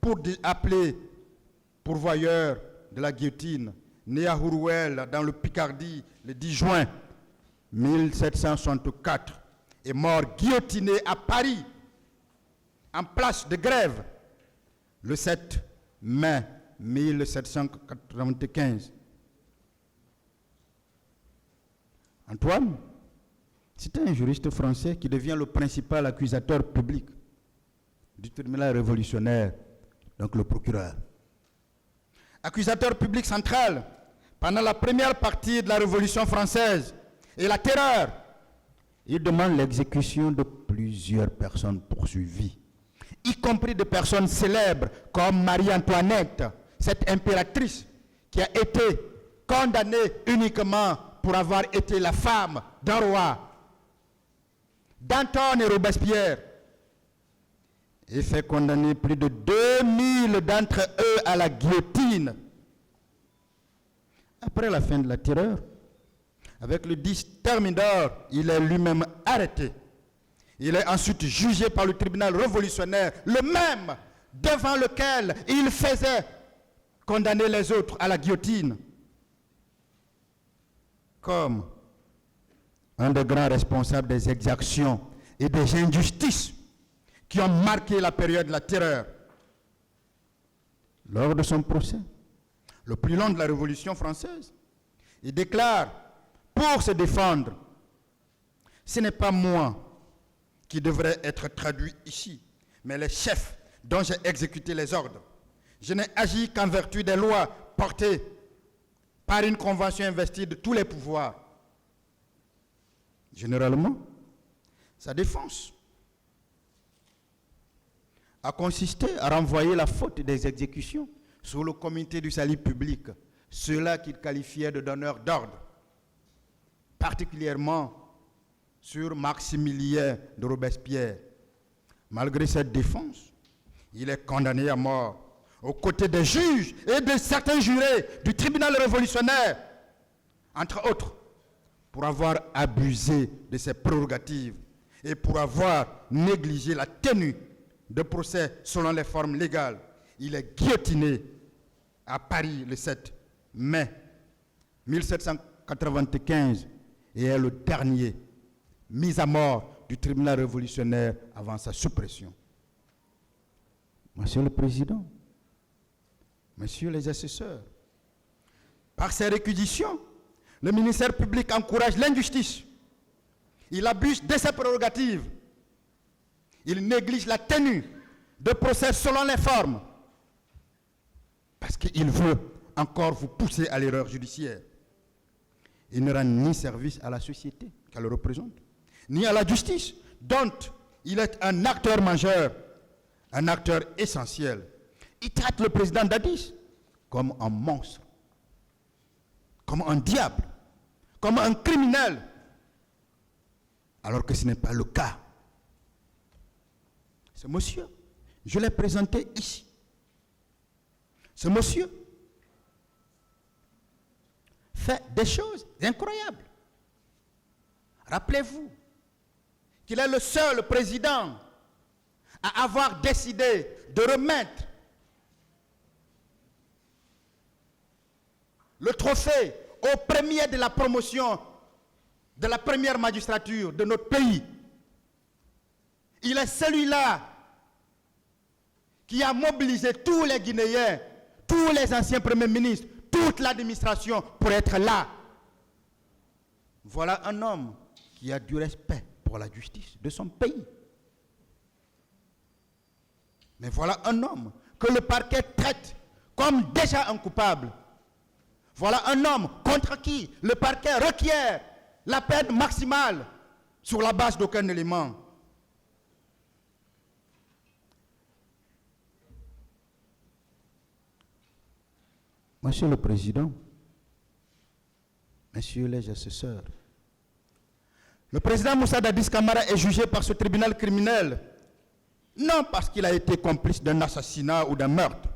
pour appeler pourvoyeur de la guillotine, né à Hourouel, dans le Picardie, le 10 juin 1764, est mort guillotiné à Paris, en place de Grève, le 7 mai 1795. Antoine, c'était un juriste français qui devient le principal accusateur public du tribunal révolutionnaire, donc le procureur. Accusateur public central pendant la première partie de la Révolution française et la terreur, il demande l'exécution de plusieurs personnes poursuivies, y compris de personnes célèbres comme Marie-Antoinette, cette impératrice qui a été condamnée uniquement pour avoir été la femme d'un roi. Danton et Robespierre, et fait condamner plus de 2000 d'entre eux à la guillotine. Après la fin de la terreur, avec le 10 Thermidor, il est lui-même arrêté. Il est ensuite jugé par le tribunal révolutionnaire, le même devant lequel il faisait condamner les autres à la guillotine. Comme un des grands responsables des exactions et des injustices qui ont marqué la période de la terreur. Lors de son procès, le plus long de la Révolution française, il déclare, pour se défendre, ce n'est pas moi qui devrait être traduit ici, mais les chefs dont j'ai exécuté les ordres. Je n'ai agi qu'en vertu des lois portées par une convention investie de tous les pouvoirs. Généralement, sa défense a consisté à renvoyer la faute des exécutions sur le comité du salut public, ceux-là qu'il qualifiait de donneurs d'ordre, particulièrement sur Maximilien de Robespierre. Malgré cette défense, il est condamné à mort aux côtés des juges et de certains jurés du tribunal révolutionnaire, entre autres, pour avoir abusé de ses prérogatives et pour avoir négligé la tenue de procès selon les formes légales. Il est guillotiné à Paris le 7 mai 1795 et est le dernier mis à mort du tribunal révolutionnaire avant sa suppression. Monsieur le Président, Messieurs les assesseurs, par ces réquisitions, le ministère public encourage l'injustice. Il abuse de ses prérogatives. Il néglige la tenue de procès selon les formes. Parce qu'il veut encore vous pousser à l'erreur judiciaire. Il ne rend ni service à la société qu'elle représente, ni à la justice, dont il est un acteur majeur, un acteur essentiel. Il traite le président Dadis comme un monstre, comme un diable, comme un criminel, alors que ce n'est pas le cas. Ce monsieur, je l'ai présenté ici. Ce monsieur fait des choses incroyables. Rappelez-vous qu'il est le seul président à avoir décidé de remettre le trophée au premier de la promotion de la première magistrature de notre pays. Il est celui-là qui a mobilisé tous les Guinéens, tous les anciens premiers ministres, toute l'administration pour être là. Voilà un homme qui a du respect pour la justice de son pays. Mais voilà un homme que le parquet traite comme déjà un coupable. Voilà un homme contre qui le parquet requiert la peine maximale sur la base d'aucun élément. Monsieur le Président, Messieurs les assesseurs, le président Moussa Dadis Camara est jugé par ce tribunal criminel, non parce qu'il a été complice d'un assassinat ou d'un meurtre,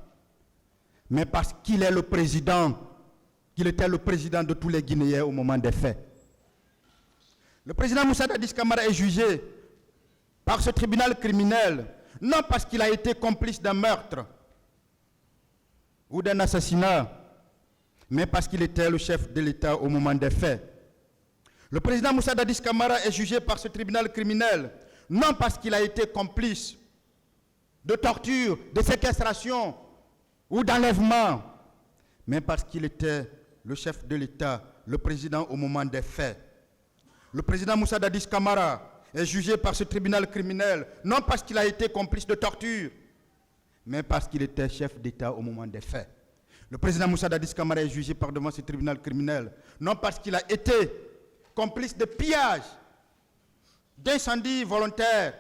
mais parce qu'il est le président, qu'il était le président de tous les Guinéens au moment des faits. Le président Moussa Dadis Camara est jugé par ce tribunal criminel, non parce qu'il a été complice d'un meurtre, ou d'un assassinat, mais parce qu'il était le chef de l'État au moment des faits. Le président Moussa Dadis Camara est jugé par ce tribunal criminel, non parce qu'il a été complice de torture, de séquestration ou d'enlèvement, mais parce qu'il était le chef de l'État, le président au moment des faits. Le président Moussa Dadis Camara est jugé par ce tribunal criminel, non parce qu'il a été complice de torture, mais parce qu'il était chef d'État au moment des faits. Le président Moussa Dadis Camara est jugé par devant ce tribunal criminel, non parce qu'il a été complice de pillage, d'incendie volontaire,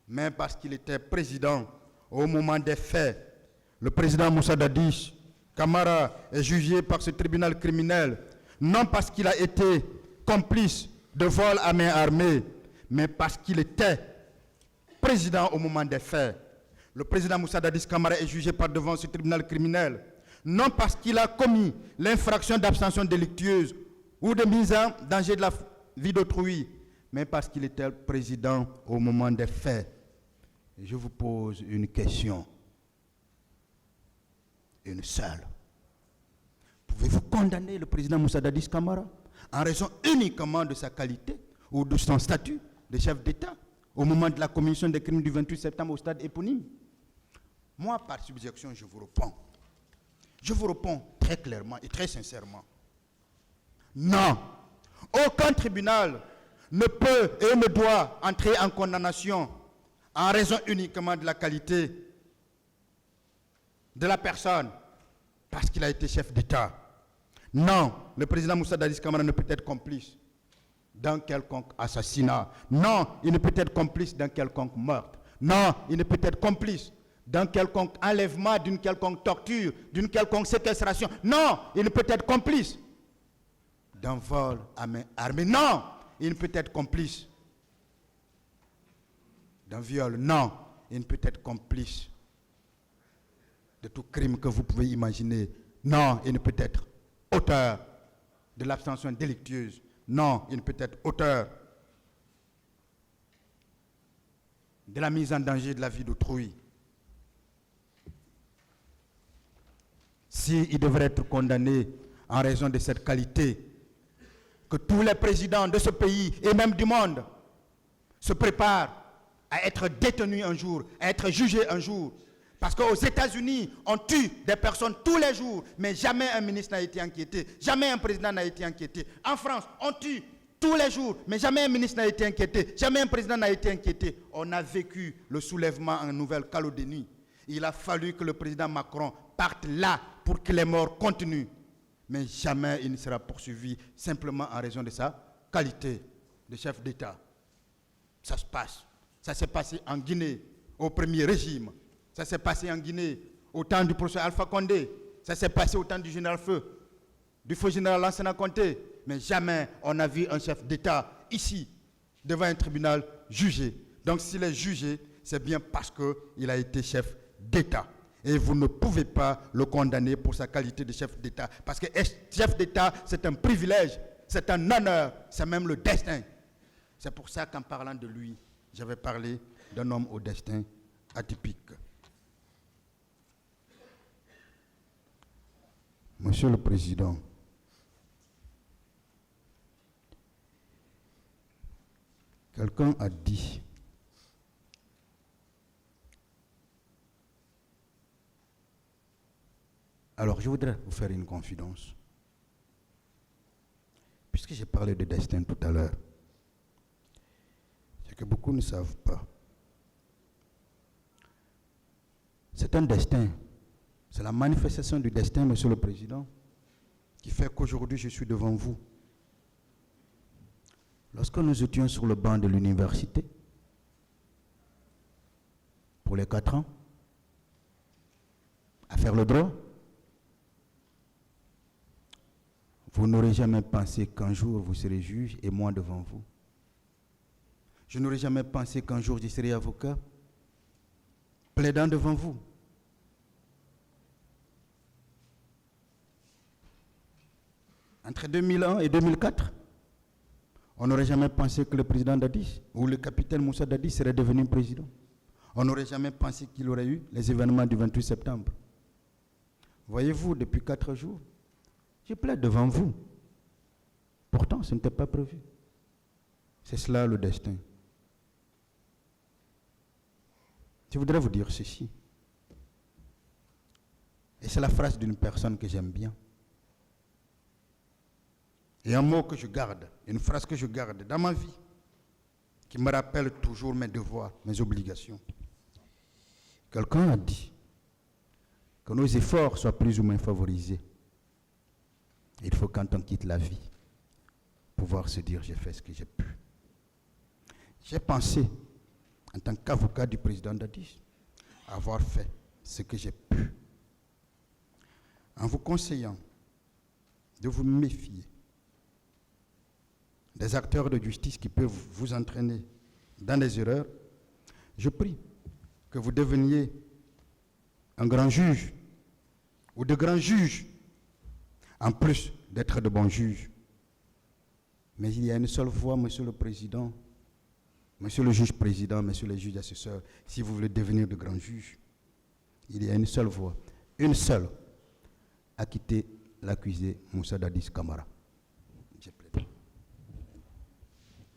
mais parce qu'il était président au moment des faits. Le président Moussa Dadis Camara est jugé par ce tribunal criminel, non parce qu'il a été complice de vol à main armée, mais parce qu'il était président au moment des faits. Le président Moussa Dadis Camara est jugé par devant ce tribunal criminel, non parce qu'il a commis l'infraction d'abstention délictueuse ou de mise en danger de la vie d'autrui, mais parce qu'il était président au moment des faits. Et je vous pose une question, une seule. Pouvez-vous condamner le président Moussa Dadis Camara en raison uniquement de sa qualité ou de son statut de chef d'État au moment de la commission des crimes du 28 septembre au stade éponyme? Moi, par subjection, je vous réponds. Je vous réponds très clairement et très sincèrement. Non, aucun tribunal ne peut et ne doit entrer en condamnation en raison uniquement de la qualité de la personne parce qu'il a été chef d'État. Non, le président Moussa Dadis Camara ne peut être complice dans quelconque assassinat. Non, il ne peut être complice dans quelconque meurtre. Non, il ne peut être complice dans quelconque enlèvement, d'une quelconque torture, d'une quelconque séquestration. Non, il ne peut être complice d'un vol à main armée. Non, il ne peut être complice d'un viol. Non, il ne peut être complice de tout crime que vous pouvez imaginer. Non, il ne peut être auteur de l'abstention délictueuse. Non, il ne peut être auteur de la mise en danger de la vie d'autrui. S'il devrait être condamné en raison de cette qualité, que tous les présidents de ce pays et même du monde se préparent à être détenus un jour, à être jugés un jour. Parce qu'aux États-Unis, on tue des personnes tous les jours, mais jamais un ministre n'a été inquiété, jamais un président n'a été inquiété. En France, on tue tous les jours, mais jamais un ministre n'a été inquiété, jamais un président n'a été inquiété. On a vécu le soulèvement en Nouvelle-Calédonie. Il a fallu que le président Macron parte là pour que les morts continuent. Mais jamais il ne sera poursuivi simplement en raison de sa qualité de chef d'État. Ça se passe. Ça s'est passé en Guinée au premier régime. Ça s'est passé en Guinée au temps du professeur Alpha Condé. Ça s'est passé au temps du général Feu, du feu général Lansana Conté. Mais jamais on a vu un chef d'État ici, devant un tribunal, jugé. Donc s'il est jugé, c'est bien parce qu'il a été chef d'État. Et vous ne pouvez pas le condamner pour sa qualité de chef d'État. Parce que être chef d'État, c'est un privilège, c'est un honneur, c'est même le destin. C'est pour ça qu'en parlant de lui, j'avais parlé d'un homme au destin atypique. Monsieur le Président, quelqu'un a dit alors je voudrais vous faire une confidence. Puisque j'ai parlé de destin tout à l'heure, c'est que beaucoup ne savent pas. C'est un destin. C'est la manifestation du destin, Monsieur le Président, qui fait qu'aujourd'hui je suis devant vous. Lorsque nous étions sur le banc de l'université, pour les 4 ans, à faire le droit, vous n'aurez jamais pensé qu'un jour vous serez juge et moi devant vous. Je n'aurais jamais pensé qu'un jour je serai avocat, plaidant devant vous. Entre 2001 et 2004, on n'aurait jamais pensé que le président Dadis ou le capitaine Moussa Dadis serait devenu président. On n'aurait jamais pensé qu'il aurait eu les événements du 28 septembre. Voyez-vous, depuis 4 jours, je plaide devant vous. Pourtant, ce n'était pas prévu. C'est cela le destin. Je voudrais vous dire ceci. Et c'est la phrase d'une personne que j'aime bien. Et un mot que je garde, une phrase que je garde dans ma vie, qui me rappelle toujours mes devoirs, mes obligations. Quelqu'un a dit que nos efforts soient plus ou moins favorisés. Il faut, quand on quitte la vie, pouvoir se dire j'ai fait ce que j'ai pu. J'ai pensé, en tant qu'avocat du président Dadis, avoir fait ce que j'ai pu. En vous conseillant de vous méfier des acteurs de justice qui peuvent vous entraîner dans des erreurs, je prie que vous deveniez un grand juge ou de grands juges, en plus d'être de bons juges. Mais il y a une seule voie, Monsieur le Président, Monsieur le juge président, Monsieur le juge assesseur, si vous voulez devenir de grands juges, il y a une seule voie, une seule, acquitter l'accusé Moussa Dadis Camara.